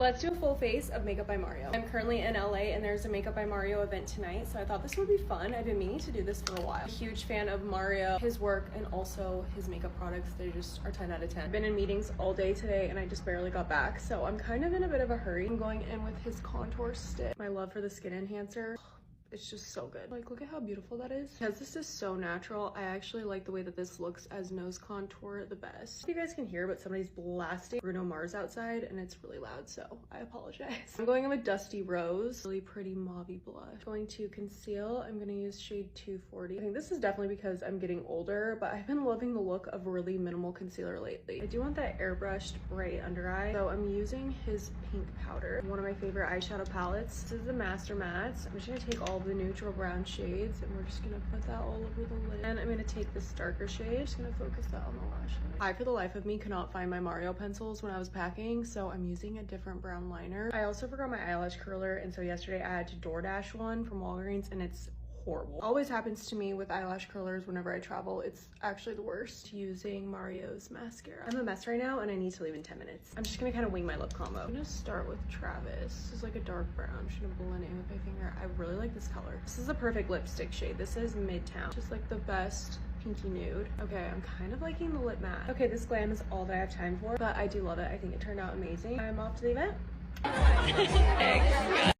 Let's do a full face of Makeup by Mario. I'm currently in LA and there's a Makeup by Mario event tonight, so I thought this would be fun. I've been meaning to do this for a while. I'm a huge fan of Mario, his work, and also his makeup products. They just are 10 out of 10. I've been in meetings all day today and I just barely got back, so I'm kind of in a bit of a hurry. I'm going in with his contour stick. My love for the skin enhancer. It's just so good. Like, look at how beautiful that is. Because this is so natural, I actually like the way that this looks as nose contour the best. You guys can hear, but somebody's blasting Bruno Mars outside and it's really loud, so I apologize. I'm going in with Dusty Rose, really pretty mauvey blush. Going to conceal, I'm gonna use shade 240. I think this is definitely because I'm getting older, but I've been loving the look of really minimal concealer lately. I do want that airbrushed right under eye, so I'm using his pink powder. One of my favorite eyeshadow palettes. This is the Master Mattes. I'm just gonna take all of the neutral brown shades and we're just gonna put that all over the lid. And I'm gonna take this darker shade, just gonna focus that on the lash line. I, for the life of me, could not find my Mario pencils when I was packing, so I'm using a different brown liner. I also forgot my eyelash curler, and so yesterday I had to DoorDash one from Walgreens and it's horrible. Always happens to me with eyelash curlers whenever I travel. It's actually the worst. Using Mario's mascara. I'm a mess right now and I need to leave in 10 minutes. I'm just gonna kind of wing my lip combo. I'm gonna start with Travis. This is like a dark brown. I'm just gonna blend it in with my finger. I really like this color. This is a perfect lipstick shade. This is Midtown. Just like the best pinky nude. Okay, I'm kind of liking the lip matte. Okay, this glam is all that I have time for, but I do love it. I think it turned out amazing. I'm off to the event.